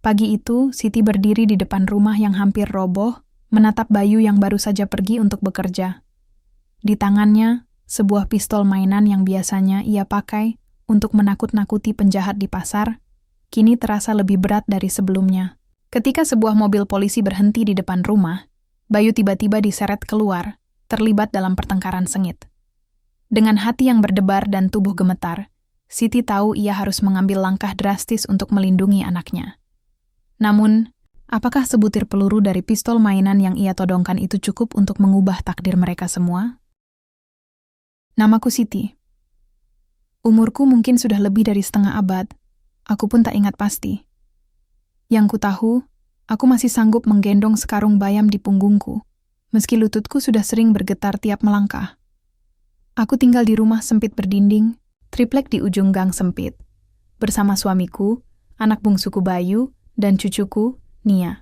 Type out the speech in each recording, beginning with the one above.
Pagi itu, Siti berdiri di depan rumah yang hampir roboh, menatap Bayu yang baru saja pergi untuk bekerja. Di tangannya, sebuah pistol mainan yang biasanya ia pakai untuk menakut-nakuti penjahat di pasar, kini terasa lebih berat dari sebelumnya. Ketika sebuah mobil polisi berhenti di depan rumah, Bayu tiba-tiba diseret keluar, terlibat dalam pertengkaran sengit. Dengan hati yang berdebar dan tubuh gemetar, Siti tahu ia harus mengambil langkah drastis untuk melindungi anaknya. Namun, apakah sebutir peluru dari pistol mainan yang ia todongkan itu cukup untuk mengubah takdir mereka semua? Namaku Siti. Umurku mungkin sudah lebih dari setengah abad. Aku pun tak ingat pasti. Yang ku tahu, aku masih sanggup menggendong sekarung bayam di punggungku, meski lututku sudah sering bergetar tiap melangkah. Aku tinggal di rumah sempit berdinding, triplek di ujung gang sempit, bersama suamiku, anak bungsuku Bayu, dan cucuku, Nia.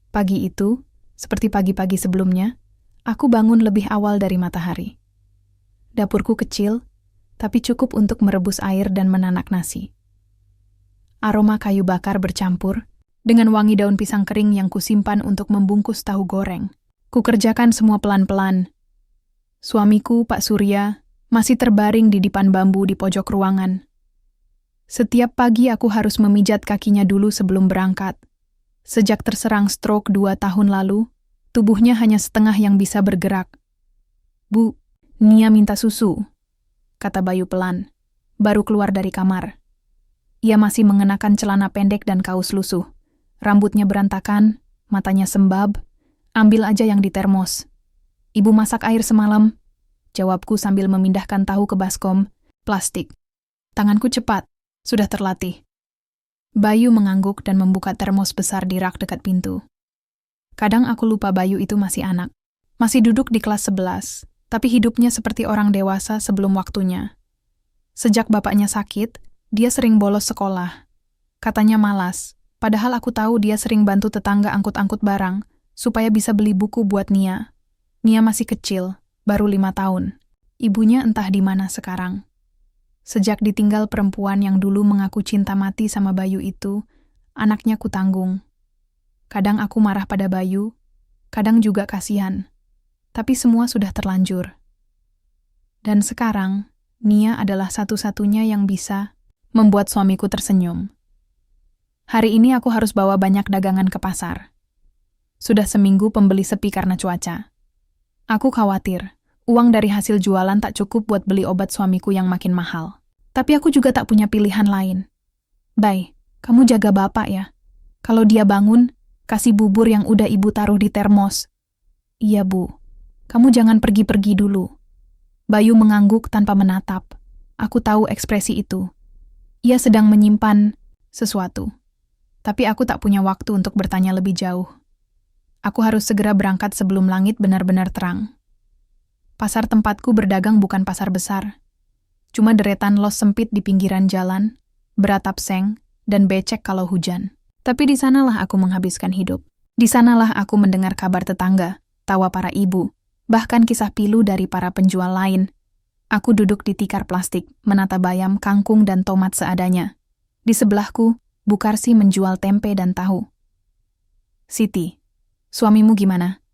Pagi itu, seperti pagi-pagi sebelumnya, aku bangun lebih awal dari matahari. Dapurku kecil, tapi cukup untuk merebus air dan menanak nasi. Aroma kayu bakar bercampur dengan wangi daun pisang kering yang kusimpan untuk membungkus tahu goreng. Kukerjakan semua pelan-pelan. Suamiku, Pak Surya, masih terbaring di dipan bambu di pojok ruangan. Setiap pagi aku harus memijat kakinya dulu sebelum berangkat. Sejak terserang stroke 2 tahun lalu, tubuhnya hanya setengah yang bisa bergerak. "Bu, Nia minta susu," kata Bayu pelan, baru keluar dari kamar. Ia masih mengenakan celana pendek dan kaos lusuh. Rambutnya berantakan, matanya sembab. "Ambil aja yang di termos." "Ibu masak air semalam," jawabku sambil memindahkan tahu ke baskom, plastik. Tanganku cepat. Sudah terlatih. Bayu mengangguk dan membuka termos besar di rak dekat pintu. Kadang aku lupa Bayu itu masih anak. Masih duduk di kelas 11, tapi hidupnya seperti orang dewasa sebelum waktunya. Sejak bapaknya sakit, dia sering bolos sekolah. Katanya malas, padahal aku tahu dia sering bantu tetangga angkut-angkut barang, supaya bisa beli buku buat Nia. Nia masih kecil, baru 5 tahun. Ibunya entah di mana sekarang. Sejak ditinggal perempuan yang dulu mengaku cinta mati sama Bayu itu, anaknya kutanggung. Kadang aku marah pada Bayu, kadang juga kasihan. Tapi semua sudah terlanjur. Dan sekarang, Nia adalah satu-satunya yang bisa membuat suamiku tersenyum. Hari ini aku harus bawa banyak dagangan ke pasar. Sudah seminggu pembeli sepi karena cuaca. Aku khawatir, uang dari hasil jualan tak cukup buat beli obat suamiku yang makin mahal. Tapi aku juga tak punya pilihan lain. "Bay, kamu jaga bapak ya. Kalau dia bangun, kasih bubur yang udah ibu taruh di termos." "Iya, Bu. Kamu jangan pergi-pergi dulu." Bayu mengangguk tanpa menatap. Aku tahu ekspresi itu. Ia sedang menyimpan sesuatu. Tapi aku tak punya waktu untuk bertanya lebih jauh. Aku harus segera berangkat sebelum langit benar-benar terang. Pasar tempatku berdagang bukan pasar besar. Cuma deretan los sempit di pinggiran jalan, beratap seng, dan becek kalau hujan. Tapi di sanalah aku menghabiskan hidup. Di sanalah aku mendengar kabar tetangga, tawa para ibu, bahkan kisah pilu dari para penjual lain. Aku duduk di tikar plastik, menata bayam, kangkung, dan tomat seadanya. Di sebelahku, Bu Karsi menjual tempe dan tahu. "Siti, suamimu gimana?"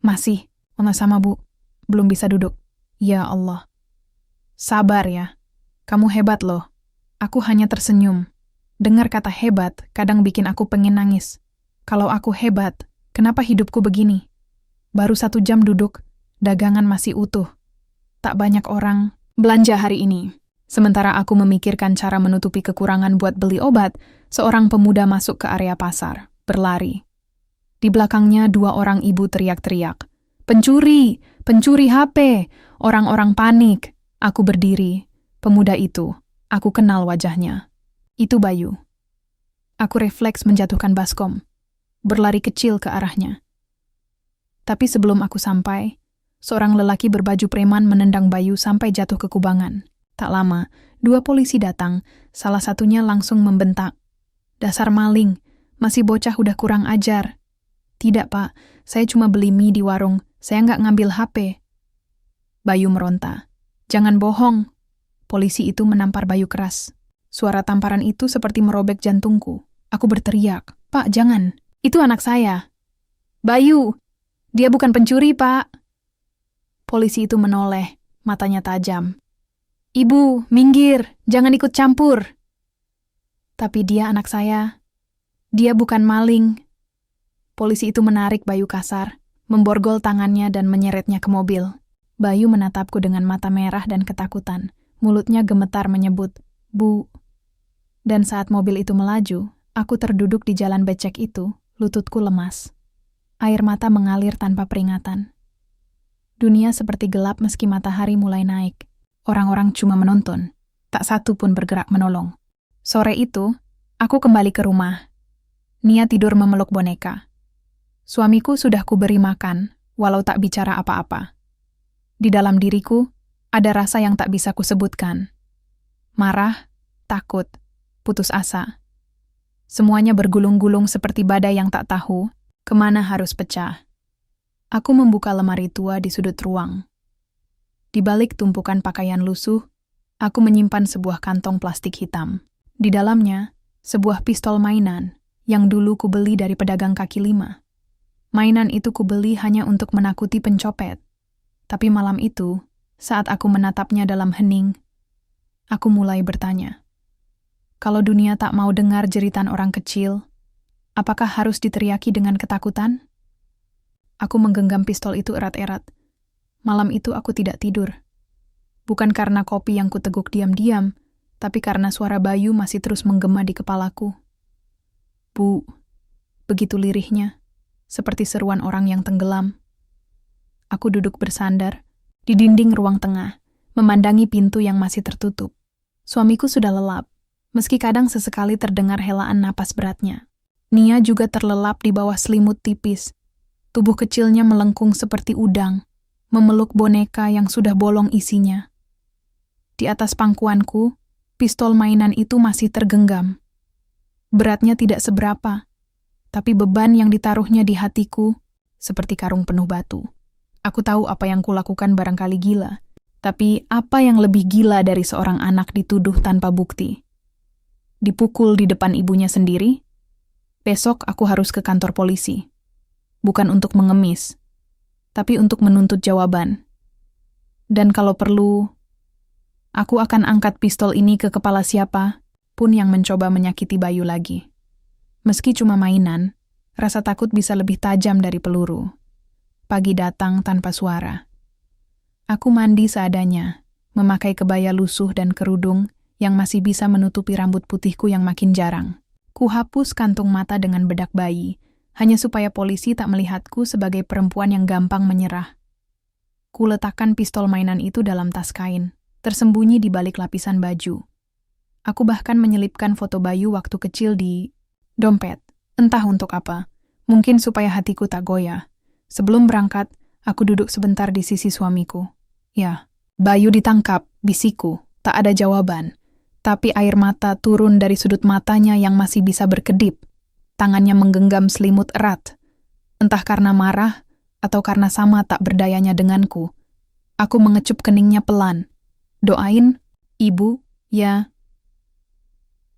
"Masih, sama Bu. Belum bisa duduk." "Ya Allah." "Sabar ya. Kamu hebat loh." Aku hanya tersenyum. Dengar kata hebat kadang bikin aku pengen nangis. Kalau aku hebat, kenapa hidupku begini? Baru 1 jam duduk, dagangan masih utuh. Tak banyak orang belanja hari ini. Sementara aku memikirkan cara menutupi kekurangan buat beli obat, seorang pemuda masuk ke area pasar, berlari. Di belakangnya 2 orang ibu teriak-teriak. "Pencuri! Pencuri HP!" Orang-orang panik. Aku berdiri. Pemuda itu, aku kenal wajahnya. Itu Bayu. Aku refleks menjatuhkan baskom, berlari kecil ke arahnya. Tapi sebelum aku sampai, seorang lelaki berbaju preman menendang Bayu sampai jatuh ke kubangan. Tak lama, 2 polisi datang, salah satunya langsung membentak. "Dasar maling, masih bocah udah kurang ajar." "Tidak, Pak, saya cuma beli mie di warung, saya nggak ngambil HP." Bayu meronta. "Jangan bohong." Polisi itu menampar Bayu keras. Suara tamparan itu seperti merobek jantungku. Aku berteriak, "Pak, jangan. Itu anak saya." "Bayu, dia bukan pencuri, Pak." Polisi itu menoleh, matanya tajam. "Ibu, minggir, jangan ikut campur." "Tapi dia anak saya. Dia bukan maling." Polisi itu menarik Bayu kasar, memborgol tangannya dan menyeretnya ke mobil. Bayu menatapku dengan mata merah dan ketakutan. Mulutnya gemetar menyebut, "Bu." Dan saat mobil itu melaju, aku terduduk di jalan becek itu, lututku lemas. Air mata mengalir tanpa peringatan. Dunia seperti gelap meski matahari mulai naik. Orang-orang cuma menonton. Tak satu pun bergerak menolong. Sore itu, aku kembali ke rumah. Nia tidur memeluk boneka. Suamiku sudah kuberi makan, walau tak bicara apa-apa. Di dalam diriku, ada rasa yang tak bisa kusebutkan. Marah, takut, putus asa. Semuanya bergulung-gulung seperti badai yang tak tahu kemana harus pecah. Aku membuka lemari tua di sudut ruang. Di balik tumpukan pakaian lusuh, aku menyimpan sebuah kantong plastik hitam. Di dalamnya, sebuah pistol mainan yang dulu kubeli dari pedagang kaki lima. Mainan itu kubeli hanya untuk menakuti pencopet. Tapi malam itu, saat aku menatapnya dalam hening, aku mulai bertanya. Kalau dunia tak mau dengar jeritan orang kecil, apakah harus diteriaki dengan ketakutan? Aku menggenggam pistol itu erat-erat. Malam itu aku tidak tidur. Bukan karena kopi yang kuteguk diam-diam, tapi karena suara Bayu masih terus menggema di kepalaku. "Bu," begitu lirihnya, seperti seruan orang yang tenggelam. Aku duduk bersandar di dinding ruang tengah, memandangi pintu yang masih tertutup. Suamiku sudah lelap, meski kadang sesekali terdengar helaan napas beratnya. Nia juga terlelap di bawah selimut tipis. Tubuh kecilnya melengkung seperti udang, memeluk boneka yang sudah bolong isinya. Di atas pangkuanku, pistol mainan itu masih tergenggam. Beratnya tidak seberapa, tapi beban yang ditaruhnya di hatiku seperti karung penuh batu. Aku tahu apa yang kulakukan barangkali gila, tapi apa yang lebih gila dari seorang anak dituduh tanpa bukti? Dipukul di depan ibunya sendiri? Besok aku harus ke kantor polisi. Bukan untuk mengemis, tapi untuk menuntut jawaban. Dan kalau perlu, aku akan angkat pistol ini ke kepala siapa pun yang mencoba menyakiti Bayu lagi. Meski cuma mainan, rasa takut bisa lebih tajam dari peluru. Pagi datang tanpa suara. Aku mandi seadanya, memakai kebaya lusuh dan kerudung yang masih bisa menutupi rambut putihku yang makin jarang. Kuhapus kantung mata dengan bedak bayi, hanya supaya polisi tak melihatku sebagai perempuan yang gampang menyerah. Kuletakkan pistol mainan itu dalam tas kain, tersembunyi di balik lapisan baju. Aku bahkan menyelipkan foto Bayu waktu kecil di dompet. Entah untuk apa, mungkin supaya hatiku tak goyah. Sebelum berangkat, aku duduk sebentar di sisi suamiku. "Ya, Bayu ditangkap," bisiku. Tak ada jawaban. Tapi air mata turun dari sudut matanya yang masih bisa berkedip. Tangannya menggenggam selimut erat. Entah karena marah, atau karena sama tak berdayanya denganku. Aku mengecup keningnya pelan. "Doain, Ibu, ya."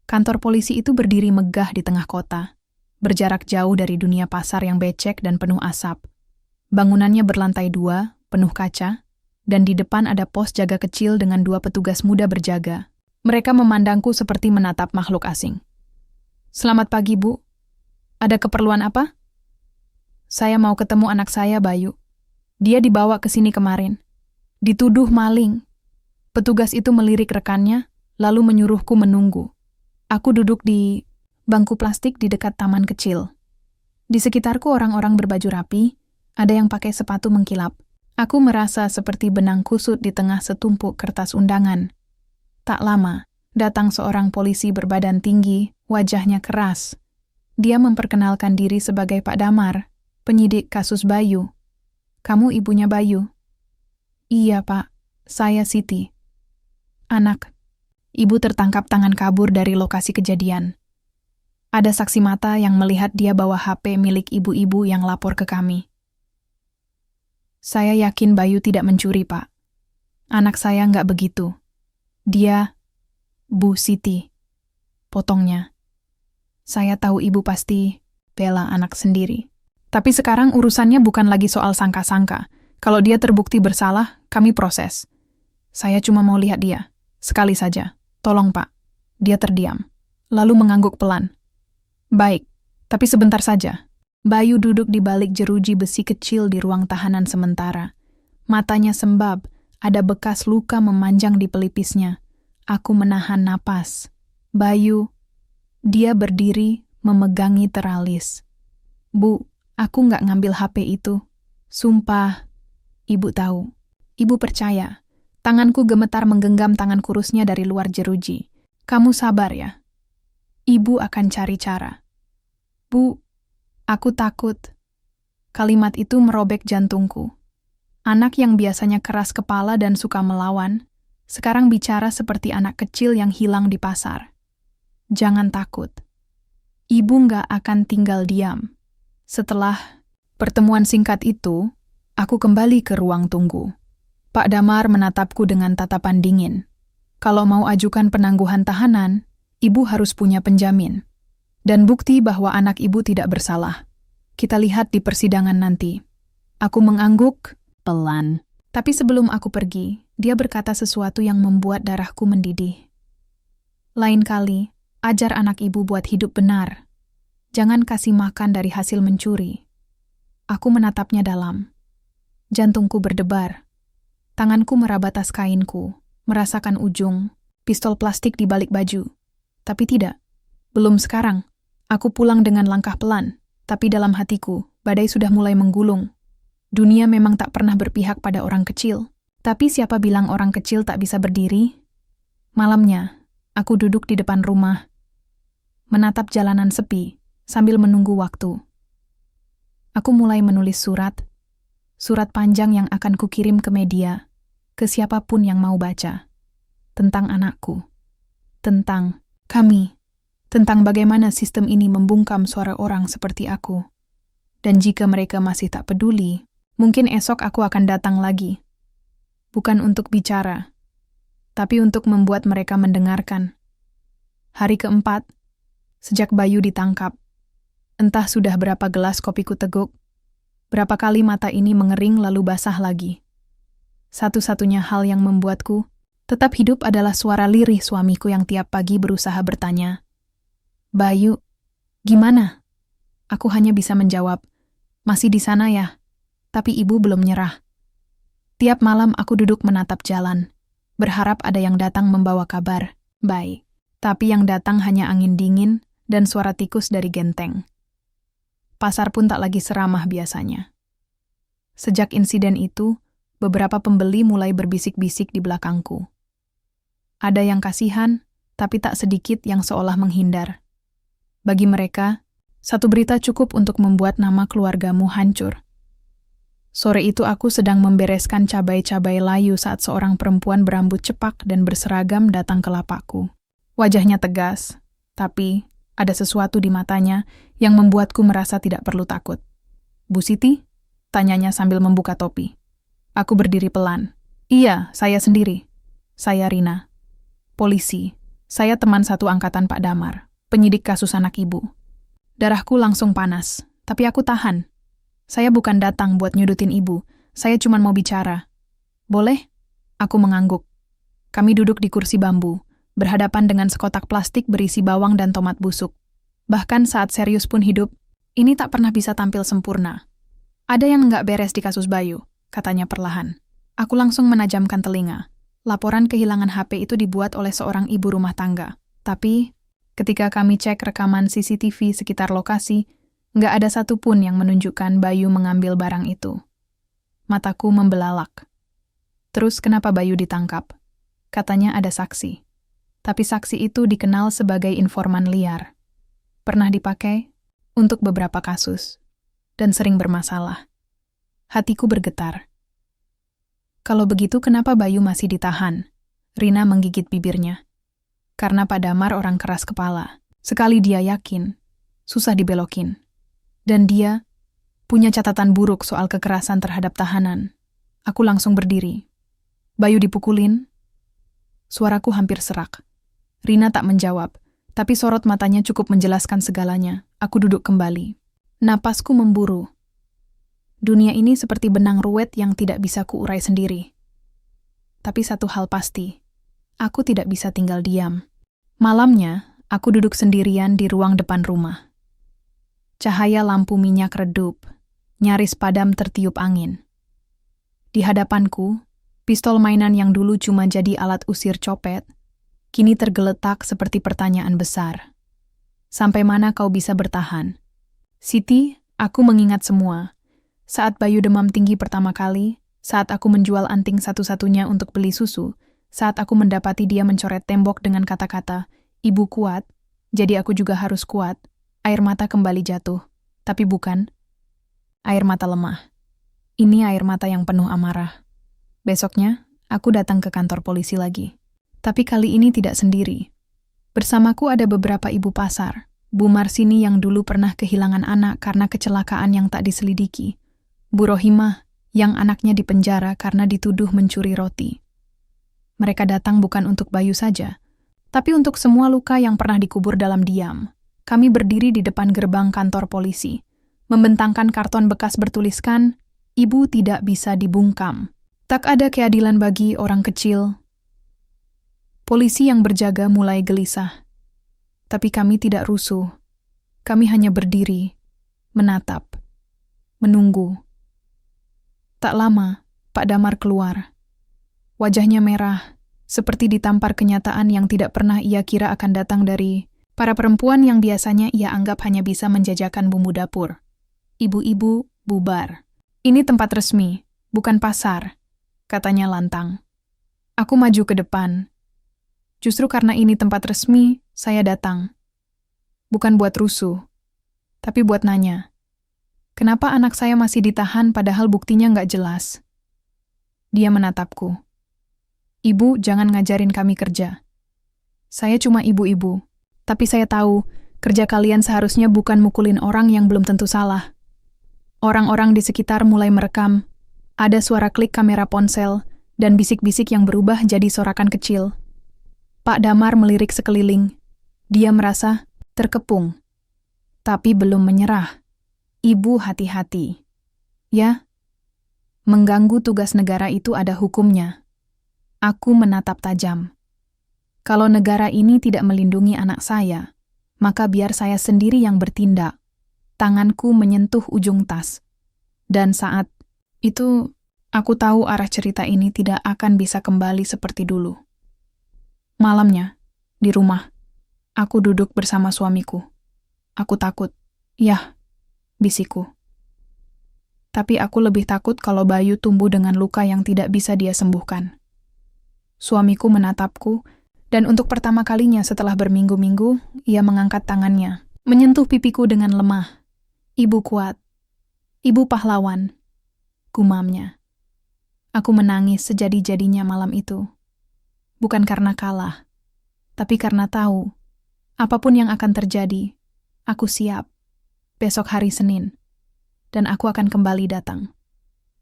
Kantor polisi itu berdiri megah di tengah kota, berjarak jauh dari dunia pasar yang becek dan penuh asap. Bangunannya berlantai 2, penuh kaca, dan di depan ada pos jaga kecil dengan 2 petugas muda berjaga. Mereka memandangku seperti menatap makhluk asing. "Selamat pagi, Bu. Ada keperluan apa?" "Saya mau ketemu anak saya, Bayu. Dia dibawa ke sini kemarin. Dituduh maling." Petugas itu melirik rekannya, lalu menyuruhku menunggu. Aku duduk di bangku plastik di dekat taman kecil. Di sekitarku orang-orang berbaju rapi, ada yang pakai sepatu mengkilap. Aku merasa seperti benang kusut di tengah setumpuk kertas undangan. Tak lama, datang seorang polisi berbadan tinggi, wajahnya keras. Dia memperkenalkan diri sebagai Pak Damar, penyidik kasus Bayu. "Kamu ibunya Bayu?" "Iya, Pak. Saya Siti." "Anak, ibu tertangkap tangan kabur dari lokasi kejadian. Ada saksi mata yang melihat dia bawa HP milik ibu-ibu yang lapor ke kami." "Saya yakin Bayu tidak mencuri, Pak. Anak saya nggak begitu. Dia..." "Bu Siti," potongnya. Saya tahu ibu pasti bela anak sendiri. Tapi sekarang urusannya bukan lagi soal sangka-sangka. Kalau dia terbukti bersalah, kami proses. Saya cuma mau lihat dia. Sekali saja. Tolong, Pak. Dia terdiam. Lalu mengangguk pelan. Baik, tapi sebentar saja. Bayu duduk di balik jeruji besi kecil di ruang tahanan sementara. Matanya sembab, ada bekas luka memanjang di pelipisnya. Aku menahan napas. Bayu, dia berdiri memegangi teralis. Bu, aku nggak ngambil HP itu. Sumpah, ibu tahu. Ibu percaya. Tanganku gemetar menggenggam tangan kurusnya dari luar jeruji. Kamu sabar ya. Ibu akan cari cara. Bu, aku takut. Kalimat itu merobek jantungku. Anak yang biasanya keras kepala dan suka melawan, sekarang bicara seperti anak kecil yang hilang di pasar. Jangan takut. Ibu nggak akan tinggal diam. Setelah pertemuan singkat itu, aku kembali ke ruang tunggu. Pak Damar menatapku dengan tatapan dingin. Kalau mau ajukan penangguhan tahanan, ibu harus punya penjamin. Dan bukti bahwa anak ibu tidak bersalah. Kita lihat di persidangan nanti. Aku mengangguk pelan. Tapi sebelum aku pergi, dia berkata sesuatu yang membuat darahku mendidih. Lain kali, ajar anak ibu buat hidup benar. Jangan kasih makan dari hasil mencuri. Aku menatapnya dalam. Jantungku berdebar. Tanganku meraba tas kainku, merasakan ujung, pistol plastik di balik baju. Tapi tidak. Belum sekarang. Aku pulang dengan langkah pelan, tapi dalam hatiku, badai sudah mulai menggulung. Dunia memang tak pernah berpihak pada orang kecil. Tapi siapa bilang orang kecil tak bisa berdiri? Malamnya, aku duduk di depan rumah, menatap jalanan sepi, sambil menunggu waktu. Aku mulai menulis surat panjang yang akan kukirim ke media, ke siapapun yang mau baca. Tentang anakku, tentang kami, tentang bagaimana sistem ini membungkam suara orang seperti aku. Dan jika mereka masih tak peduli, mungkin esok aku akan datang lagi. Bukan untuk bicara, tapi untuk membuat mereka mendengarkan. Hari keempat, sejak Bayu ditangkap, entah sudah berapa gelas kopiku teguk, berapa kali mata ini mengering lalu basah lagi. Satu-satunya hal yang membuatku tetap hidup adalah suara lirih suamiku yang tiap pagi berusaha bertanya, "Bayu, gimana?" Aku hanya bisa menjawab, "Masih di sana ya?" Tapi ibu belum nyerah. Tiap malam aku duduk menatap jalan, berharap ada yang datang membawa kabar baik. Tapi yang datang hanya angin dingin dan suara tikus dari genteng. Pasar pun tak lagi seramah biasanya. Sejak insiden itu, beberapa pembeli mulai berbisik-bisik di belakangku. Ada yang kasihan, tapi tak sedikit yang seolah menghindar. Bagi mereka, satu berita cukup untuk membuat nama keluargamu hancur. Sore itu aku sedang membereskan cabai-cabai layu saat seorang perempuan berambut cepak dan berseragam datang ke lapakku. Wajahnya tegas, tapi ada sesuatu di matanya yang membuatku merasa tidak perlu takut. "Bu Siti?" tanyanya sambil membuka topi. Aku berdiri pelan. "Iya, saya sendiri. Saya Rina. Polisi. Saya teman satu angkatan Pak Damar, penyidik kasus anak ibu." Darahku langsung panas, tapi aku tahan. Saya bukan datang buat nyudutin ibu, saya cuma mau bicara. "Boleh?" Aku mengangguk. Kami duduk di kursi bambu, berhadapan dengan sekotak plastik berisi bawang dan tomat busuk. Bahkan saat serius pun hidup, ini tak pernah bisa tampil sempurna. "Ada yang nggak beres di kasus Bayu," katanya perlahan. Aku langsung menajamkan telinga. Laporan kehilangan HP itu dibuat oleh seorang ibu rumah tangga. Tapi, ketika kami cek rekaman CCTV sekitar lokasi, nggak ada satupun yang menunjukkan Bayu mengambil barang itu. Mataku membelalak. "Terus kenapa Bayu ditangkap?" Katanya ada saksi. Tapi saksi itu dikenal sebagai informan liar. Pernah dipakai untuk beberapa kasus, dan sering bermasalah. Hatiku bergetar. "Kalau begitu kenapa Bayu masih ditahan?" Rina menggigit bibirnya. "Karena Pak Damar orang keras kepala. Sekali dia yakin, susah dibelokin. Dan dia punya catatan buruk soal kekerasan terhadap tahanan." Aku langsung berdiri. "Bayu dipukulin?" Suaraku hampir serak. Rina tak menjawab, Tapi sorot matanya cukup menjelaskan segalanya. Aku duduk kembali. Napasku memburu. Dunia ini seperti benang ruwet yang tidak bisa kuurai sendiri. Tapi satu hal pasti, aku tidak bisa tinggal diam. Malamnya, aku duduk sendirian di ruang depan rumah. Cahaya lampu minyak redup, nyaris padam tertiup angin. Di hadapanku, pistol mainan yang dulu cuma jadi alat usir copet, kini tergeletak seperti pertanyaan besar. Sampai mana kau bisa bertahan? Siti, aku mengingat semua. Saat Bayu demam tinggi pertama kali, saat aku menjual anting satu-satunya untuk beli susu, saat aku mendapati dia mencoret tembok dengan kata-kata, "Ibu kuat," jadi aku juga harus kuat. Air mata kembali jatuh. Tapi bukan. Air mata lemah. Ini air mata yang penuh amarah. Besoknya, aku datang ke kantor polisi lagi. Tapi kali ini tidak sendiri. Bersamaku ada beberapa ibu pasar. Bu Marsini yang dulu pernah kehilangan anak karena kecelakaan yang tak diselidiki. Bu Rohimah yang anaknya dipenjara karena dituduh mencuri roti. Mereka datang bukan untuk Bayu saja, tapi untuk semua luka yang pernah dikubur dalam diam. Kami berdiri di depan gerbang kantor polisi, membentangkan karton bekas bertuliskan, "Ibu tidak bisa dibungkam. Tak ada keadilan bagi orang kecil." Polisi yang berjaga mulai gelisah. Tapi kami tidak rusuh. Kami hanya berdiri, menatap, menunggu. Tak lama, Pak Damar keluar. Wajahnya merah, seperti ditampar kenyataan yang tidak pernah ia kira akan datang dari para perempuan yang biasanya ia anggap hanya bisa menjajakan bumbu dapur. "Ibu-ibu, bubar. Ini tempat resmi, bukan pasar," katanya lantang. Aku maju ke depan. Justru karena ini tempat resmi, saya datang. Bukan buat rusuh, tapi buat nanya. Kenapa anak saya masih ditahan padahal buktinya nggak jelas? Dia menatapku. "Ibu, jangan ngajarin kami kerja. Saya cuma ibu-ibu, tapi saya tahu kerja kalian seharusnya bukan mukulin orang yang belum tentu salah." Orang-orang di sekitar mulai merekam. Ada suara klik kamera ponsel dan bisik-bisik yang berubah jadi sorakan kecil. Pak Damar melirik sekeliling. Dia merasa terkepung, tapi belum menyerah. "Ibu hati-hati. Ya, mengganggu tugas negara itu ada hukumnya." Aku menatap tajam. Kalau negara ini tidak melindungi anak saya, maka biar saya sendiri yang bertindak. Tanganku menyentuh ujung tas. Dan saat itu, aku tahu arah cerita ini tidak akan bisa kembali seperti dulu. Malamnya, di rumah, aku duduk bersama suamiku. Aku takut. "Yah," bisikku. Tapi aku lebih takut kalau Bayu tumbuh dengan luka yang tidak bisa dia sembuhkan. Suamiku menatapku, dan untuk pertama kalinya setelah berminggu-minggu, ia mengangkat tangannya, menyentuh pipiku dengan lemah. "Ibu kuat. Ibu pahlawan," gumamnya. Aku menangis sejadi-jadinya malam itu. Bukan karena kalah, tapi karena tahu, apapun yang akan terjadi, aku siap. Besok hari Senin, dan aku akan kembali datang.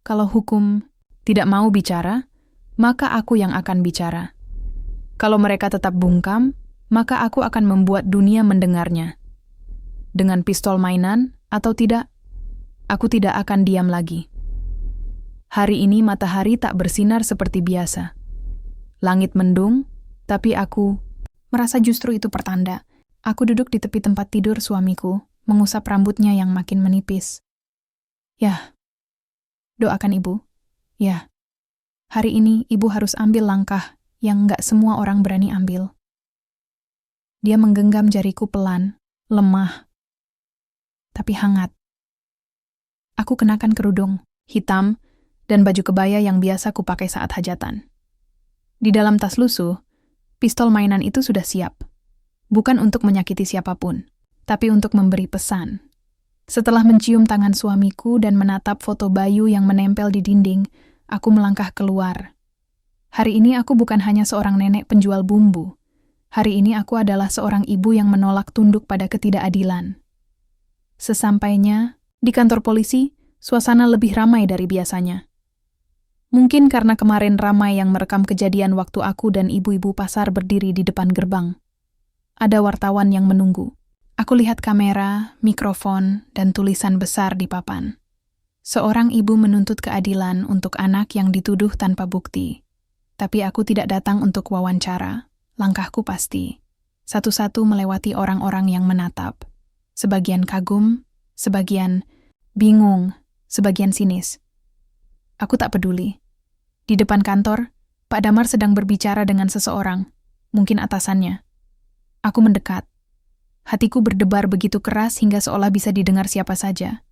Kalau hukum tidak mau bicara, maka aku yang akan bicara. Kalau mereka tetap bungkam, maka aku akan membuat dunia mendengarnya. Dengan pistol mainan atau tidak, aku tidak akan diam lagi. Hari ini matahari tak bersinar seperti biasa. Langit mendung, tapi aku merasa justru itu pertanda. Aku duduk di tepi tempat tidur suamiku, mengusap rambutnya yang makin menipis. "Yah, doakan ibu. Yah, hari ini ibu harus ambil langkah yang nggak semua orang berani ambil." Dia menggenggam jariku pelan, lemah, tapi hangat. Aku kenakan kerudung, hitam, dan baju kebaya yang biasa kupakai saat hajatan. Di dalam tas lusuh, pistol mainan itu sudah siap. Bukan untuk menyakiti siapapun, tapi untuk memberi pesan. Setelah mencium tangan suamiku dan menatap foto Bayu yang menempel di dinding, aku melangkah keluar. Hari ini aku bukan hanya seorang nenek penjual bumbu. Hari ini aku adalah seorang ibu yang menolak tunduk pada ketidakadilan. Sesampainya di kantor polisi, suasana lebih ramai dari biasanya. Mungkin karena kemarin ramai yang merekam kejadian waktu aku dan ibu-ibu pasar berdiri di depan gerbang. ada wartawan yang menunggu. Aku lihat kamera, mikrofon, dan tulisan besar di papan. Seorang ibu menuntut keadilan untuk anak yang dituduh tanpa bukti. Tapi aku tidak datang untuk wawancara. Langkahku pasti. Satu-satu melewati orang-orang yang menatap. Sebagian kagum, sebagian bingung, sebagian sinis. Aku tak peduli. Di depan kantor, Pak Damar sedang berbicara dengan seseorang, mungkin atasannya. Aku mendekat. Hatiku berdebar begitu keras hingga seolah bisa didengar siapa saja.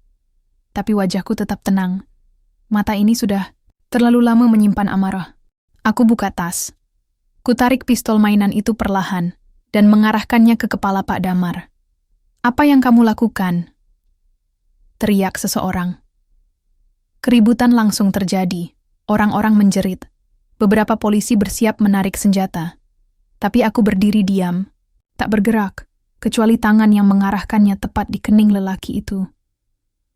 Tapi wajahku tetap tenang. Mata ini sudah terlalu lama menyimpan amarah. Aku buka tas. Kutarik pistol mainan itu perlahan dan mengarahkannya ke kepala Pak Damar. "Apa yang kamu lakukan?" teriak seseorang. Keributan langsung terjadi. Orang-orang menjerit. Beberapa polisi bersiap menarik senjata. Tapi aku berdiri diam, tak bergerak, kecuali tangan yang mengarahkannya tepat di kening lelaki itu.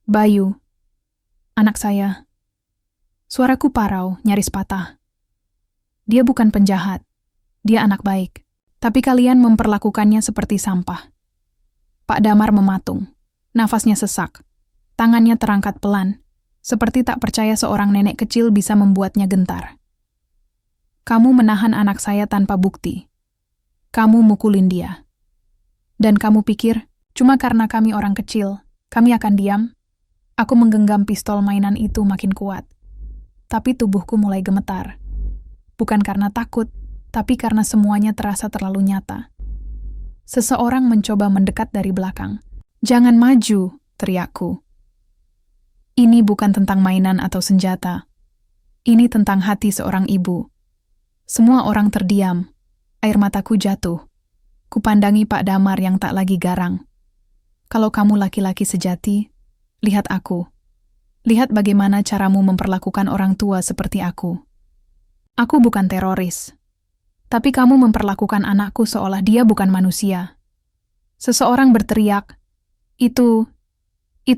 "Bayu, anak saya." Suaraku parau, nyaris patah. Dia bukan penjahat. Dia anak baik. Tapi kalian memperlakukannya seperti sampah. Pak Damar mematung. Nafasnya sesak. Tangannya terangkat pelan. Seperti tak percaya seorang nenek kecil bisa membuatnya gentar. "Kamu menahan anak saya tanpa bukti. Kamu mukulin dia. Dan kamu pikir, cuma karena kami orang kecil, kami akan diam?" Aku menggenggam pistol mainan itu makin kuat. Tapi tubuhku mulai gemetar. Bukan karena takut, tapi karena semuanya terasa terlalu nyata. Seseorang mencoba mendekat dari belakang. "Jangan maju," teriakku. Ini bukan tentang mainan atau senjata. Ini tentang hati seorang ibu. Semua orang terdiam. Air mataku jatuh. Kupandangi Pak Damar yang tak lagi garang. "Kalau kamu laki-laki sejati, lihat aku. Lihat bagaimana caramu memperlakukan orang tua seperti aku. Aku bukan teroris. Tapi kamu memperlakukan anakku seolah dia bukan manusia." Seseorang berteriak, Itu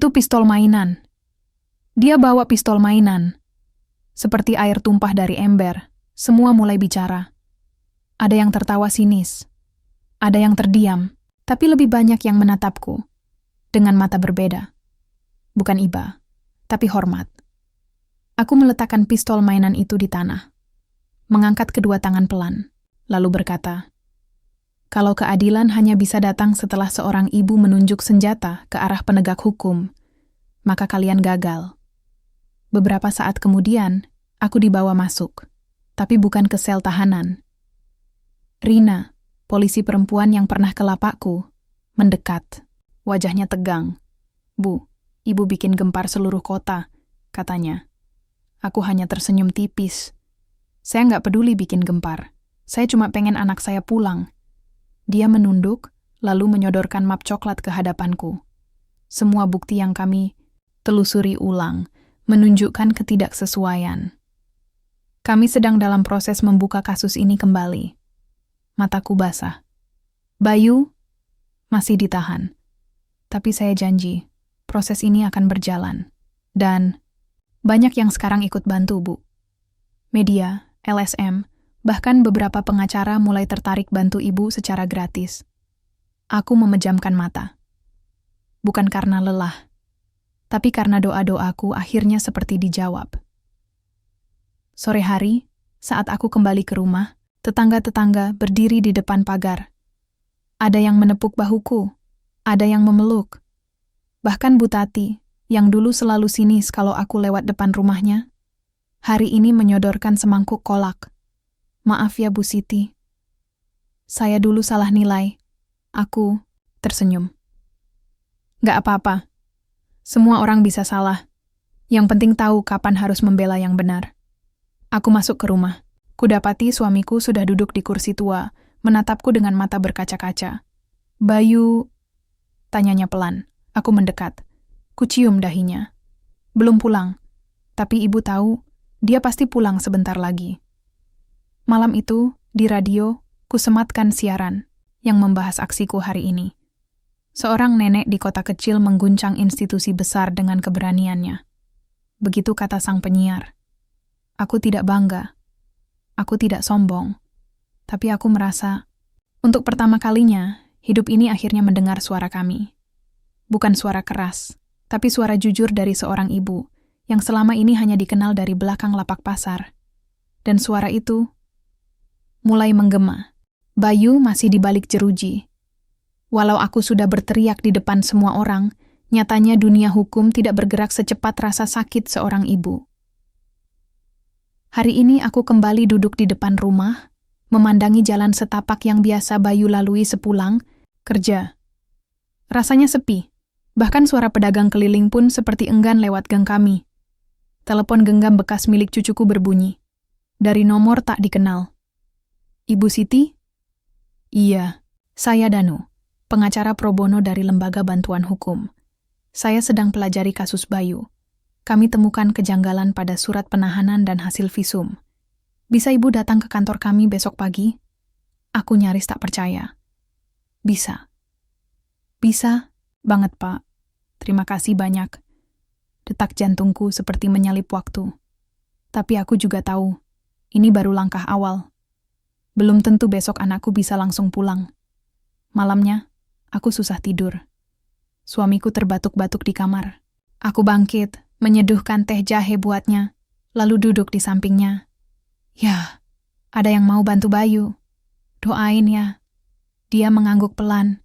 pistol mainan." Dia bawa pistol mainan. Seperti air tumpah dari ember, semua mulai bicara. Ada yang tertawa sinis. Ada yang terdiam, tapi lebih banyak yang menatapku. Dengan mata berbeda. Bukan iba, tapi hormat. Aku meletakkan pistol mainan itu di tanah. Mengangkat kedua tangan pelan, lalu berkata, "Kalau keadilan hanya bisa datang setelah seorang ibu menunjuk senjata ke arah penegak hukum, maka kalian gagal." Beberapa saat kemudian, aku dibawa masuk, tapi bukan ke sel tahanan. Rina, polisi perempuan yang pernah ke lapakku, mendekat. Wajahnya tegang. "Bu, ibu bikin gempar seluruh kota," katanya. Aku hanya tersenyum tipis. "Saya nggak peduli bikin gempar. Saya cuma pengen anak saya pulang." Dia menunduk, lalu menyodorkan map coklat ke hadapanku. Semua bukti yang kami telusuri ulang menunjukkan ketidaksesuaian. Kami sedang dalam proses membuka kasus ini kembali. Mataku basah. "Bayu masih ditahan. Tapi saya janji, proses ini akan berjalan. Dan banyak yang sekarang ikut bantu, Bu. Media, LSM, bahkan beberapa pengacara mulai tertarik bantu ibu secara gratis." Aku memejamkan mata. Bukan karena lelah, tapi karena doa-doaku akhirnya seperti dijawab. Sore hari, saat aku kembali ke rumah, tetangga-tetangga berdiri di depan pagar. Ada yang menepuk bahuku, ada yang memeluk. Bahkan Bu Tati, yang dulu selalu sinis kalau aku lewat depan rumahnya, hari ini menyodorkan semangkuk kolak. "Maaf ya Bu Siti. Saya dulu salah nilai." Aku tersenyum. "Gak apa-apa. Semua orang bisa salah. Yang penting tahu kapan harus membela yang benar." Aku masuk ke rumah. Kudapati suamiku sudah duduk di kursi tua, menatapku dengan mata berkaca-kaca. "Bayu?" tanyanya pelan. Aku mendekat. Kucium dahinya. "Belum pulang. Tapi ibu tahu, dia pasti pulang sebentar lagi." Malam itu, di radio, kusematkan siaran yang membahas aksiku hari ini. Seorang nenek di kota kecil mengguncang institusi besar dengan keberaniannya. Begitu kata sang penyiar. Aku tidak bangga. Aku tidak sombong. Tapi aku merasa Untuk pertama kalinya, hidup ini akhirnya mendengar suara kami. Bukan suara keras, tapi suara jujur dari seorang ibu yang selama ini hanya dikenal dari belakang lapak pasar. Dan suara itu mulai menggema. Bayu masih di balik jeruji. Walau aku sudah berteriak di depan semua orang, nyatanya dunia hukum tidak bergerak secepat rasa sakit seorang ibu. Hari ini aku kembali duduk di depan rumah, memandangi jalan setapak yang biasa Bayu lalui sepulang kerja. Rasanya sepi, bahkan suara pedagang keliling pun seperti enggan lewat gang kami. Telepon genggam bekas milik cucuku berbunyi. Dari nomor tak dikenal. Ibu Siti? Iya, saya Danu, pengacara pro bono dari Lembaga Bantuan Hukum. Saya sedang pelajari kasus Bayu. Kami temukan kejanggalan pada surat penahanan dan hasil visum. Bisa ibu datang ke kantor kami besok pagi? Aku nyaris tak percaya. Bisa. Bisa? Banget, Pak. Terima kasih banyak. Detak jantungku seperti menyalip waktu. Tapi aku juga tahu, ini baru langkah awal. Belum tentu besok anakku bisa langsung pulang. Malamnya, aku susah tidur. Suamiku terbatuk-batuk di kamar. Aku bangkit, menyeduhkan teh jahe buatnya, lalu duduk di sampingnya. Ya, ada yang mau bantu Bayu. Doain ya. Dia mengangguk pelan.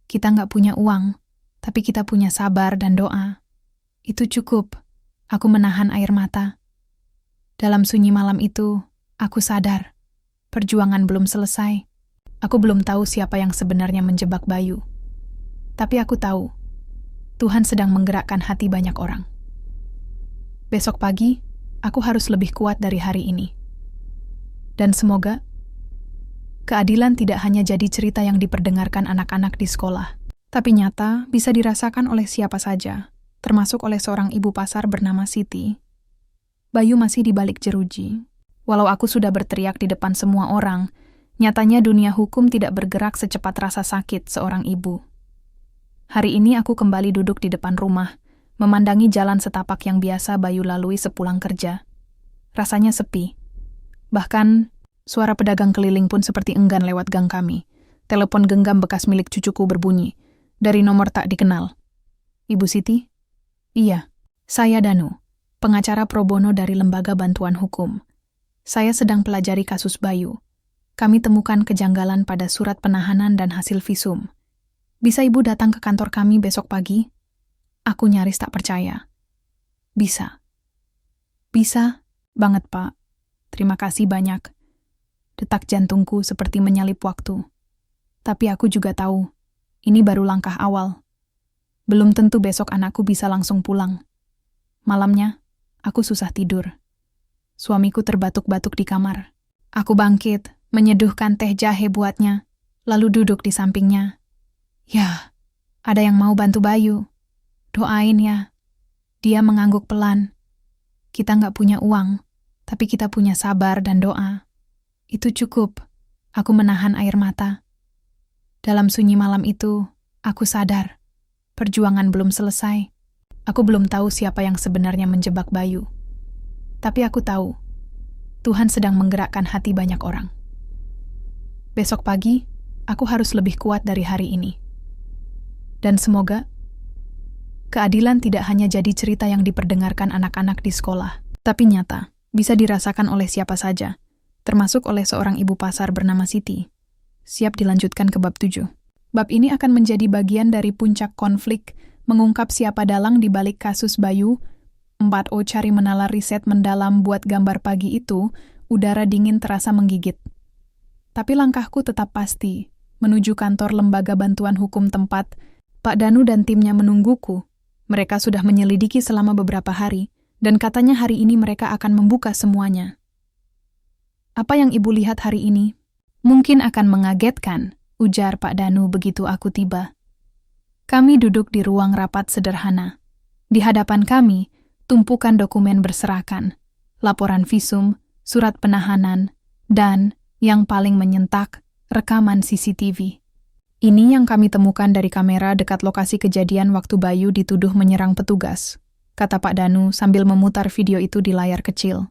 Kita nggak punya uang, tapi kita punya sabar dan doa. Itu cukup. Aku menahan air mata. Dalam sunyi malam itu, aku sadar. Perjuangan belum selesai. Aku belum tahu siapa yang sebenarnya menjebak Bayu. Tapi aku tahu, Tuhan sedang menggerakkan hati banyak orang. Besok pagi, aku harus lebih kuat dari hari ini. Dan semoga keadilan tidak hanya jadi cerita yang diperdengarkan anak-anak di sekolah, tapi nyata bisa dirasakan oleh siapa saja, termasuk oleh seorang ibu pasar bernama Siti. Bayu masih di balik jeruji. Walau aku sudah berteriak di depan semua orang, nyatanya dunia hukum tidak bergerak secepat rasa sakit seorang ibu. Hari ini aku kembali duduk di depan rumah, memandangi jalan setapak yang biasa Bayu lalui sepulang kerja. Rasanya sepi. Bahkan, suara pedagang keliling pun seperti enggan lewat gang kami. Telepon genggam bekas milik cucuku berbunyi. Dari nomor tak dikenal. Ibu Siti? Iya, saya Danu, pengacara pro bono dari Lembaga Bantuan Hukum. Saya sedang pelajari kasus Bayu. Kami temukan kejanggalan pada surat penahanan dan hasil visum. Bisa ibu datang ke kantor kami besok pagi? Aku nyaris tak percaya. Bisa. Bisa? Banget, Pak. Terima kasih banyak. Detak jantungku seperti menyalip waktu. Tapi aku juga tahu, ini baru langkah awal. Belum tentu besok anakku bisa langsung pulang. Malamnya, aku susah tidur. Suamiku terbatuk-batuk di kamar. Aku bangkit, menyeduhkan teh jahe buatnya, lalu duduk di sampingnya. Ya, ada yang mau bantu Bayu. Doain ya. Dia mengangguk pelan. Kita nggak punya uang, tapi kita punya sabar dan doa. Itu cukup. Aku menahan air mata. Dalam sunyi malam itu, aku sadar. Perjuangan belum selesai. Aku belum tahu siapa yang sebenarnya menjebak Bayu. Tapi aku tahu, Tuhan sedang menggerakkan hati banyak orang. Besok pagi, aku harus lebih kuat dari hari ini. Dan semoga, keadilan tidak hanya jadi cerita yang diperdengarkan anak-anak di sekolah, tapi nyata, bisa dirasakan oleh siapa saja, termasuk oleh seorang ibu pasar bernama Siti. Siap dilanjutkan ke bab 7. Bab ini akan menjadi bagian dari puncak konflik, mengungkap siapa dalang di balik kasus Bayu. 4O cari menalar riset mendalam buat gambar pagi itu, udara dingin terasa menggigit. Tapi langkahku tetap pasti, menuju kantor Lembaga Bantuan Hukum tempat Pak Danu dan timnya menungguku. Mereka sudah menyelidiki selama beberapa hari, dan katanya hari ini mereka akan membuka semuanya. Apa yang ibu lihat hari ini? Mungkin akan mengagetkan, ujar Pak Danu begitu aku tiba. Kami duduk di ruang rapat sederhana. Di hadapan kami, tumpukan dokumen berserakan, laporan visum, surat penahanan, dan, yang paling menyentak, rekaman CCTV. Ini yang kami temukan dari kamera dekat lokasi kejadian waktu Bayu dituduh menyerang petugas, kata Pak Danu sambil memutar video itu di layar kecil.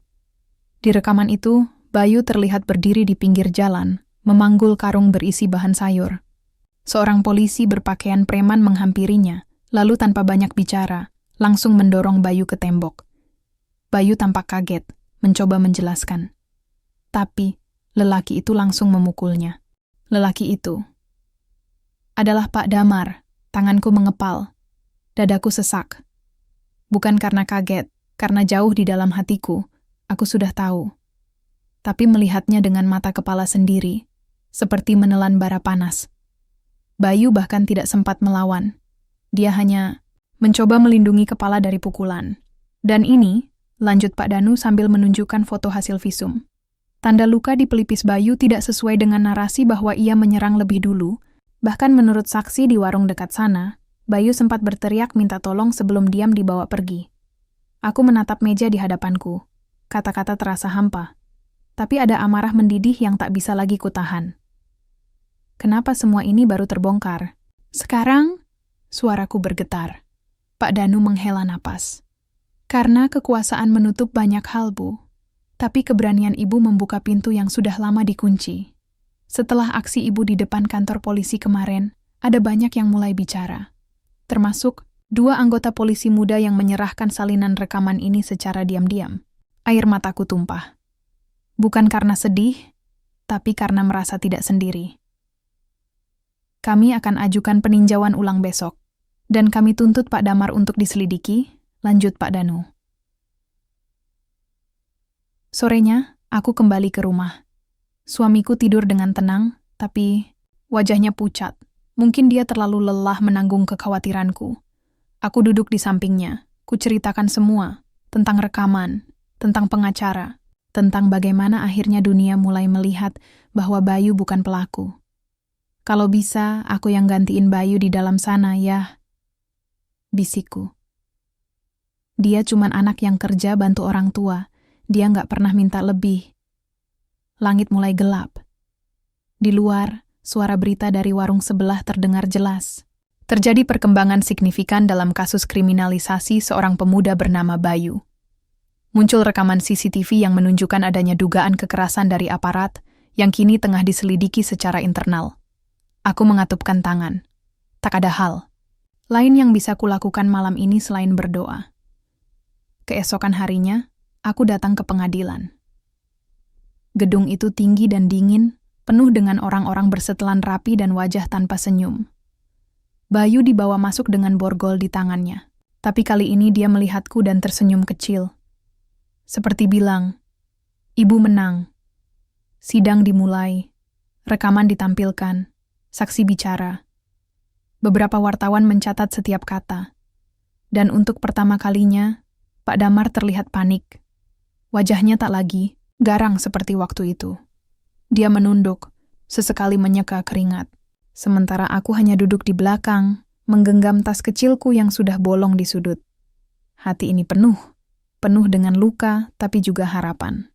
Di rekaman itu, Bayu terlihat berdiri di pinggir jalan, memanggul karung berisi bahan sayur. Seorang polisi berpakaian preman menghampirinya, lalu tanpa banyak bicara, langsung mendorong Bayu ke tembok. Bayu tampak kaget, mencoba menjelaskan. Tapi, lelaki itu langsung memukulnya. Lelaki itu adalah Pak Damar. Tanganku mengepal. Dadaku sesak. Bukan karena kaget, karena jauh di dalam hatiku, aku sudah tahu. Tapi melihatnya dengan mata kepala sendiri, seperti menelan bara panas. Bayu bahkan tidak sempat melawan. Dia hanya mencoba melindungi kepala dari pukulan. Dan ini, lanjut Pak Danu sambil menunjukkan foto hasil visum. Tanda luka di pelipis Bayu tidak sesuai dengan narasi bahwa ia menyerang lebih dulu. Bahkan menurut saksi di warung dekat sana, Bayu sempat berteriak minta tolong sebelum diam dibawa pergi. Aku menatap meja di hadapanku. Kata-kata terasa hampa. Tapi ada amarah mendidih yang tak bisa lagi kutahan. Kenapa semua ini baru terbongkar? Sekarang, suaraku bergetar. Pak Danu menghela napas. Karena kekuasaan menutup banyak hal, Bu. Tapi keberanian Ibu membuka pintu yang sudah lama dikunci. Setelah aksi Ibu di depan kantor polisi kemarin, ada banyak yang mulai bicara. Termasuk 2 anggota polisi muda yang menyerahkan salinan rekaman ini secara diam-diam. Air mataku tumpah. Bukan karena sedih, tapi karena merasa tidak sendiri. Kami akan ajukan peninjauan ulang besok, dan kami tuntut Pak Damar untuk diselidiki, lanjut Pak Danu. Sorenya, aku kembali ke rumah. Suamiku tidur dengan tenang, tapi wajahnya pucat. Mungkin dia terlalu lelah menanggung kekhawatiranku. Aku duduk di sampingnya, kuceritakan semua, tentang rekaman, tentang pengacara, tentang bagaimana akhirnya dunia mulai melihat bahwa Bayu bukan pelaku. Kalau bisa, aku yang gantiin Bayu di dalam sana, ya. Bisikku. Dia cuman anak yang kerja bantu orang tua. Dia nggak pernah minta lebih. Langit mulai gelap. Di luar, suara berita dari warung sebelah terdengar jelas. Terjadi perkembangan signifikan dalam kasus kriminalisasi seorang pemuda bernama Bayu. Muncul rekaman CCTV yang menunjukkan adanya dugaan kekerasan dari aparat yang kini tengah diselidiki secara internal. Aku mengatupkan tangan. Tak ada hal lain yang bisa kulakukan malam ini selain berdoa. Keesokan harinya, aku datang ke pengadilan. Gedung itu tinggi dan dingin, penuh dengan orang-orang bersetelan rapi dan wajah tanpa senyum. Bayu dibawa masuk dengan borgol di tangannya. Tapi kali ini dia melihatku dan tersenyum kecil. Seperti bilang, Ibu menang. Sidang dimulai. Rekaman ditampilkan. Saksi bicara. Beberapa wartawan mencatat setiap kata. Dan untuk pertama kalinya, Pak Damar terlihat panik. Wajahnya tak lagi garang seperti waktu itu. Dia menunduk, sesekali menyeka keringat. Sementara aku hanya duduk di belakang, menggenggam tas kecilku yang sudah bolong di sudut. Hati ini penuh dengan luka tapi juga harapan.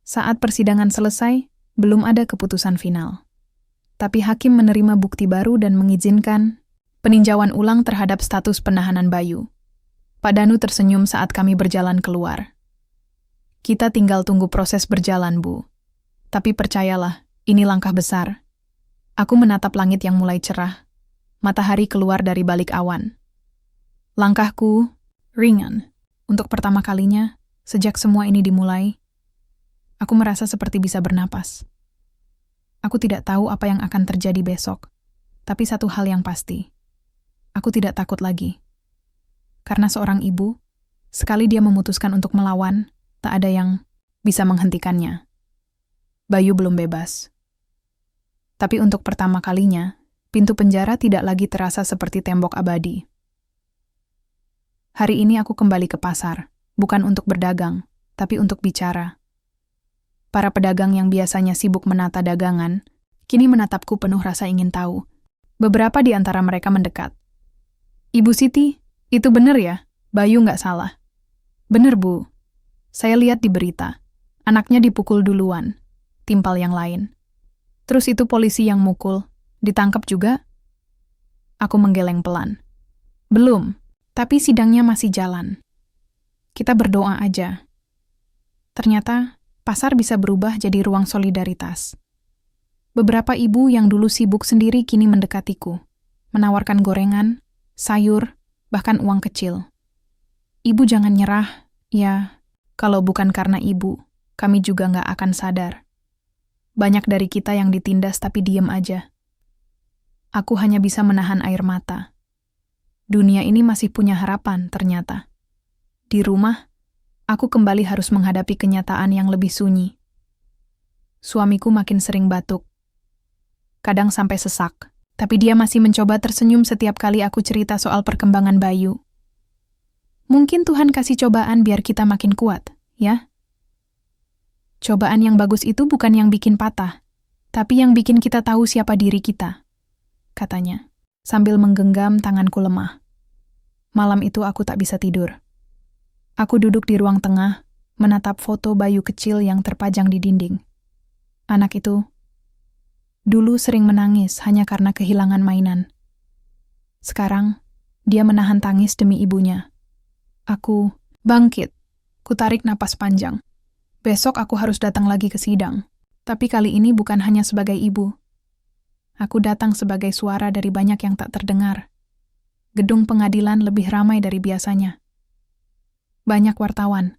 Saat persidangan selesai, belum ada keputusan final. Tapi hakim menerima bukti baru dan mengizinkan peninjauan ulang terhadap status penahanan Bayu. Pak Danu tersenyum saat kami berjalan keluar. Kita tinggal tunggu proses berjalan, Bu. Tapi percayalah, ini langkah besar. Aku menatap langit yang mulai cerah. Matahari keluar dari balik awan. Langkahku ringan. Untuk pertama kalinya, sejak semua ini dimulai, aku merasa seperti bisa bernapas. Aku tidak tahu apa yang akan terjadi besok, tapi satu hal yang pasti, aku tidak takut lagi. Karena seorang ibu, sekali dia memutuskan untuk melawan, tak ada yang bisa menghentikannya. Bayu belum bebas. Tapi untuk pertama kalinya, pintu penjara tidak lagi terasa seperti tembok abadi. Hari ini aku kembali ke pasar, bukan untuk berdagang, tapi untuk bicara. Para pedagang yang biasanya sibuk menata dagangan, kini menatapku penuh rasa ingin tahu. Beberapa di antara mereka mendekat. Ibu Siti, itu benar ya? Bayu nggak salah. Benar, Bu. Saya lihat di berita. Anaknya dipukul duluan. Timpal yang lain. Terus itu polisi yang mukul. Ditangkap juga? Aku menggeleng pelan. Belum, tapi sidangnya masih jalan. Kita berdoa aja. Ternyata, pasar bisa berubah jadi ruang solidaritas. Beberapa ibu yang dulu sibuk sendiri kini mendekatiku, menawarkan gorengan, sayur, bahkan uang kecil. Ibu jangan nyerah, ya, kalau bukan karena ibu, kami juga nggak akan sadar. Banyak dari kita yang ditindas tapi diem aja. Aku hanya bisa menahan air mata. Dunia ini masih punya harapan, ternyata. Di rumah, aku kembali harus menghadapi kenyataan yang lebih sunyi. Suamiku makin sering batuk. Kadang sampai sesak, tapi dia masih mencoba tersenyum setiap kali aku cerita soal perkembangan Bayu. Mungkin Tuhan kasih cobaan biar kita makin kuat, ya? Cobaan yang bagus itu bukan yang bikin patah, tapi yang bikin kita tahu siapa diri kita, katanya, sambil menggenggam tanganku lemah. Malam itu aku tak bisa tidur. Aku duduk di ruang tengah, menatap foto Bayu kecil yang terpajang di dinding. Anak itu dulu sering menangis hanya karena kehilangan mainan. Sekarang, dia menahan tangis demi ibunya. Aku bangkit. Kutarik napas panjang. Besok aku harus datang lagi ke sidang. Tapi kali ini bukan hanya sebagai ibu. Aku datang sebagai suara dari banyak yang tak terdengar. Gedung pengadilan lebih ramai dari biasanya. Banyak wartawan.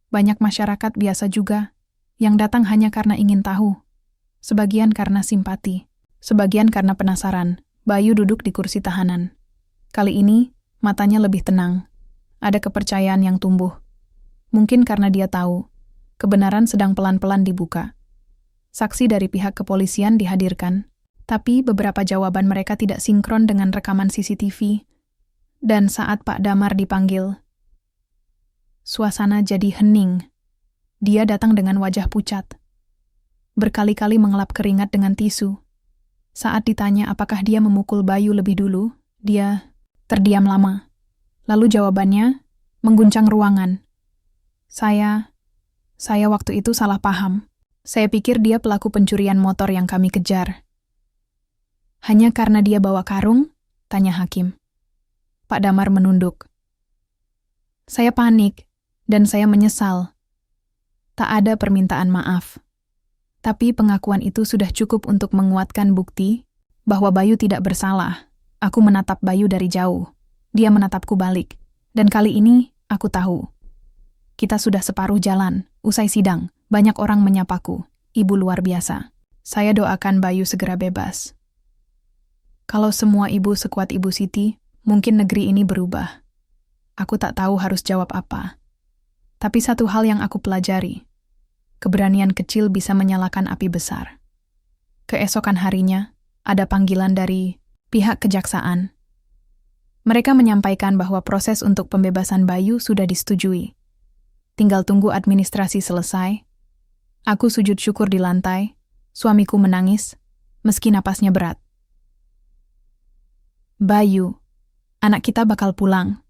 Banyak masyarakat biasa juga yang datang hanya karena ingin tahu. Sebagian karena simpati. Sebagian karena penasaran. Bayu duduk di kursi tahanan. Kali ini, matanya lebih tenang. Ada kepercayaan yang tumbuh. Mungkin karena dia tahu, kebenaran sedang pelan-pelan dibuka. Saksi dari pihak kepolisian dihadirkan, tapi beberapa jawaban mereka tidak sinkron dengan rekaman CCTV. Dan saat Pak Damar dipanggil, suasana jadi hening. Dia datang dengan wajah pucat. Berkali-kali mengelap keringat dengan tisu. Saat ditanya apakah dia memukul Bayu lebih dulu, dia terdiam lama. Lalu jawabannya mengguncang ruangan. Saya waktu itu salah paham. Saya pikir dia pelaku pencurian motor yang kami kejar. Hanya karena dia bawa karung? Tanya hakim. Pak Damar menunduk. Saya panik, dan saya menyesal. Tak ada permintaan maaf. Tapi pengakuan itu sudah cukup untuk menguatkan bukti bahwa Bayu tidak bersalah. Aku menatap Bayu dari jauh. Dia menatapku balik. Dan kali ini, aku tahu. Kita sudah separuh jalan. Usai sidang, banyak orang menyapaku. Ibu luar biasa. Saya doakan Bayu segera bebas. Kalau semua ibu sekuat Ibu Siti, mungkin negeri ini berubah. Aku tak tahu harus jawab apa. Tapi satu hal yang aku pelajari. Keberanian kecil bisa menyalakan api besar. Keesokan harinya, ada panggilan dari pihak kejaksaan. Mereka menyampaikan bahwa proses untuk pembebasan Bayu sudah disetujui. Tinggal tunggu administrasi selesai. Aku sujud syukur di lantai. Suamiku menangis, meski napasnya berat. Bayu, anak kita bakal pulang,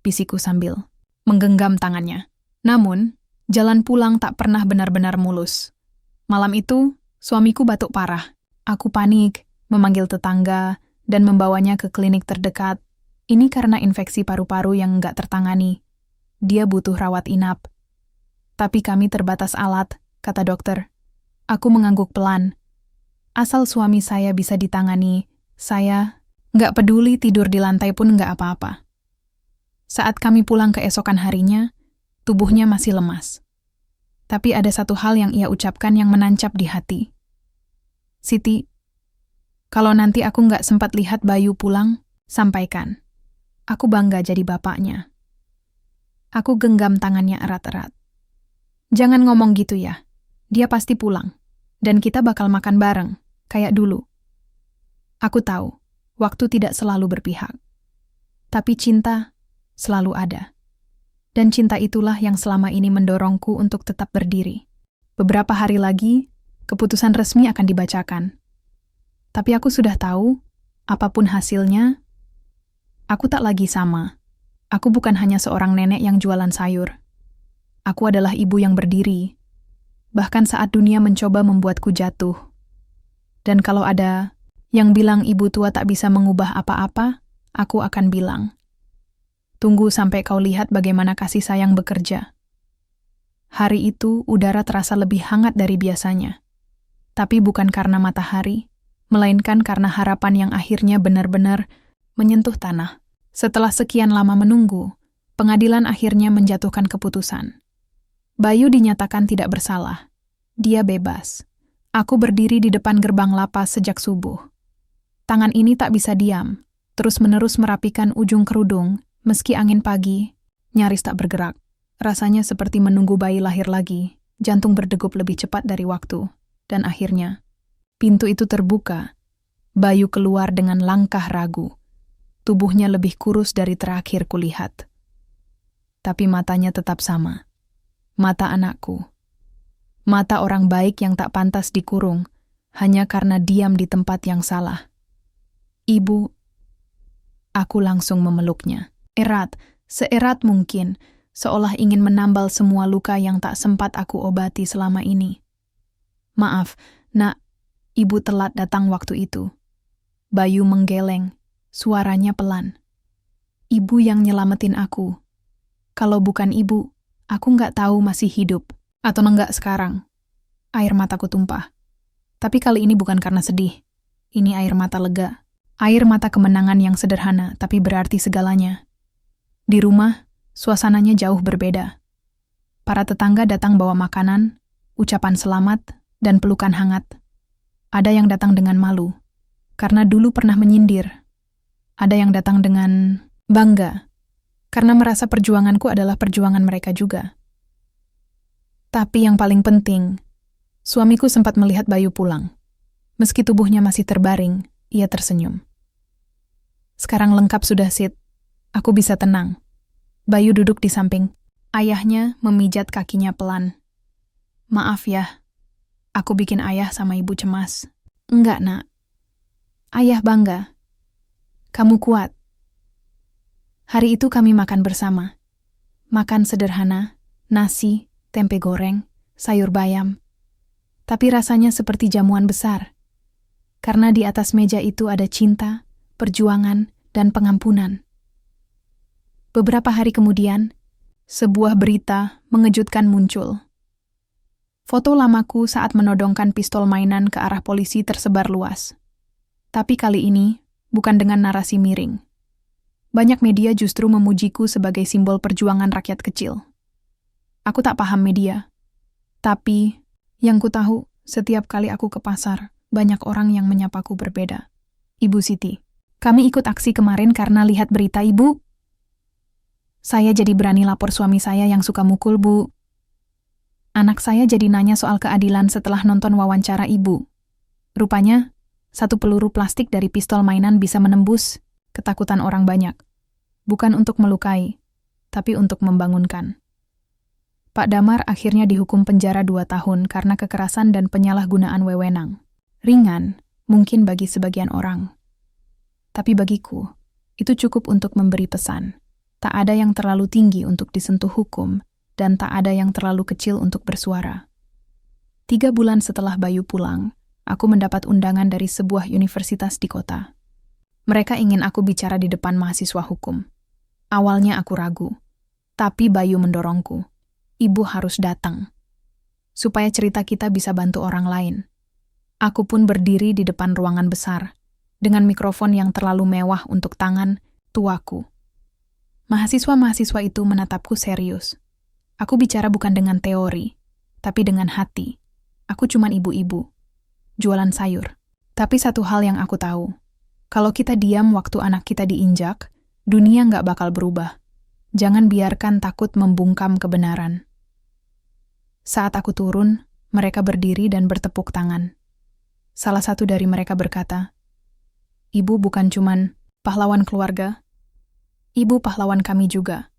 bisiku sambil menggenggam tangannya. Namun, jalan pulang tak pernah benar-benar mulus. Malam itu, suamiku batuk parah. Aku panik, memanggil tetangga, dan membawanya ke klinik terdekat. Ini karena infeksi paru-paru yang nggak tertangani. Dia butuh rawat inap. Tapi kami terbatas alat, kata dokter. Aku mengangguk pelan. Asal suami saya bisa ditangani, saya nggak peduli tidur di lantai pun nggak apa-apa. Saat kami pulang keesokan harinya, tubuhnya masih lemas. Tapi ada satu hal yang ia ucapkan yang menancap di hati. Siti, kalau nanti aku nggak sempat lihat Bayu pulang, sampaikan. Aku bangga jadi bapaknya. Aku genggam tangannya erat-erat. Jangan ngomong gitu ya. Dia pasti pulang. Dan kita bakal makan bareng, kayak dulu. Aku tahu, waktu tidak selalu berpihak. Tapi cinta selalu ada. Dan cinta itulah yang selama ini mendorongku untuk tetap berdiri. Beberapa hari lagi, keputusan resmi akan dibacakan. Tapi aku sudah tahu, apapun hasilnya, aku tak lagi sama. Aku bukan hanya seorang nenek yang jualan sayur. Aku adalah ibu yang berdiri. Bahkan saat dunia mencoba membuatku jatuh. Dan kalau ada yang bilang ibu tua tak bisa mengubah apa-apa, aku akan bilang, tunggu sampai kau lihat bagaimana kasih sayang bekerja. Hari itu udara terasa lebih hangat dari biasanya. Tapi bukan karena matahari, melainkan karena harapan yang akhirnya benar-benar menyentuh tanah. Setelah sekian lama menunggu, pengadilan akhirnya menjatuhkan keputusan. Bayu dinyatakan tidak bersalah. Dia bebas. Aku berdiri di depan gerbang lapas sejak subuh. Tangan ini tak bisa diam, terus-menerus merapikan ujung kerudung, meski angin pagi nyaris tak bergerak. Rasanya seperti menunggu bayi lahir lagi, jantung berdegup lebih cepat dari waktu. Dan akhirnya, pintu itu terbuka. Bayu keluar dengan langkah ragu. Tubuhnya lebih kurus dari terakhir kulihat. Tapi matanya tetap sama. Mata anakku. Mata orang baik yang tak pantas dikurung, hanya karena diam di tempat yang salah. Ibu, aku langsung memeluknya. Erat, seerat mungkin, seolah ingin menambal semua luka yang tak sempat aku obati selama ini. Maaf, Nak, ibu telat datang waktu itu. Bayu menggeleng, suaranya pelan. Ibu yang nyelamatin aku. Kalau bukan ibu, aku nggak tahu masih hidup. Atau enggak sekarang. Air mataku tumpah. Tapi kali ini bukan karena sedih. Ini air mata lega. Air mata kemenangan yang sederhana, tapi berarti segalanya. Di rumah, suasananya jauh berbeda. Para tetangga datang bawa makanan, ucapan selamat, dan pelukan hangat. Ada yang datang dengan malu, karena dulu pernah menyindir. Ada yang datang dengan bangga, karena merasa perjuanganku adalah perjuangan mereka juga. Tapi yang paling penting, suamiku sempat melihat Bayu pulang. Meski tubuhnya masih terbaring, ia tersenyum. Sekarang lengkap sudah, Sid. Aku bisa tenang. Bayu duduk di samping. Ayahnya memijat kakinya pelan. Maaf ya, aku bikin ayah sama ibu cemas. Enggak, Nak. Ayah bangga. Kamu kuat. Hari itu kami makan bersama. Makan sederhana, nasi, tempe goreng, sayur bayam. Tapi rasanya seperti jamuan besar. Karena di atas meja itu ada cinta, perjuangan, dan pengampunan. Beberapa hari kemudian, sebuah berita mengejutkan muncul. Foto lamaku saat menodongkan pistol mainan ke arah polisi tersebar luas. Tapi kali ini, bukan dengan narasi miring. Banyak media justru memujiku sebagai simbol perjuangan rakyat kecil. Aku tak paham media. Tapi, yang ku tahu, setiap kali aku ke pasar, banyak orang yang menyapaku berbeda. Ibu Siti, kami ikut aksi kemarin karena lihat berita Ibu. Saya jadi berani lapor suami saya yang suka mukul, Bu. Anak saya jadi nanya soal keadilan setelah nonton wawancara Ibu. Rupanya, satu peluru plastik dari pistol mainan bisa menembus ketakutan orang banyak. Bukan untuk melukai, tapi untuk membangunkan. Pak Damar akhirnya dihukum penjara 2 tahun karena kekerasan dan penyalahgunaan wewenang. Ringan, mungkin bagi sebagian orang. Tapi bagiku, itu cukup untuk memberi pesan. Tak ada yang terlalu tinggi untuk disentuh hukum, dan tak ada yang terlalu kecil untuk bersuara. 3 bulan setelah Bayu pulang, aku mendapat undangan dari sebuah universitas di kota. Mereka ingin aku bicara di depan mahasiswa hukum. Awalnya aku ragu, tapi Bayu mendorongku. Ibu harus datang, supaya cerita kita bisa bantu orang lain. Aku pun berdiri di depan ruangan besar, dengan mikrofon yang terlalu mewah untuk tangan tuaku. Mahasiswa-mahasiswa itu menatapku serius. Aku bicara bukan dengan teori, tapi dengan hati. Aku cuman ibu-ibu, jualan sayur. Tapi satu hal yang aku tahu, kalau kita diam waktu anak kita diinjak, dunia nggak bakal berubah. Jangan biarkan takut membungkam kebenaran. Saat aku turun, mereka berdiri dan bertepuk tangan. Salah satu dari mereka berkata, Ibu bukan cuman pahlawan keluarga, Ibu pahlawan kami juga.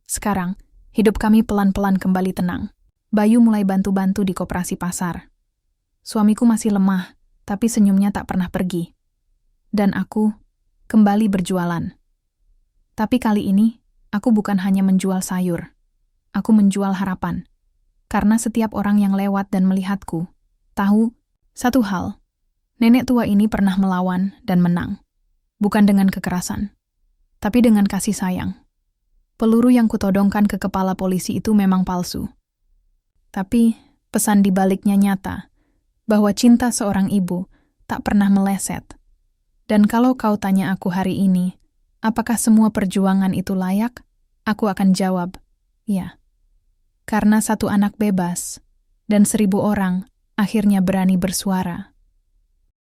Sekarang, hidup kami pelan-pelan kembali tenang. Bayu mulai bantu-bantu di koperasi pasar. Suamiku masih lemah, tapi senyumnya tak pernah pergi. Dan aku kembali berjualan. Tapi kali ini, aku bukan hanya menjual sayur. Aku menjual harapan. Karena setiap orang yang lewat dan melihatku, tahu satu hal. Nenek tua ini pernah melawan dan menang. Bukan dengan kekerasan, tapi dengan kasih sayang. Peluru yang kutodongkan ke kepala polisi itu memang palsu. Tapi pesan di baliknya nyata. bahwa cinta seorang ibu tak pernah meleset. Dan kalau kau tanya aku hari ini, apakah semua perjuangan itu layak? Aku akan jawab, ya. Karena satu anak bebas, dan 1000 orang akhirnya berani bersuara.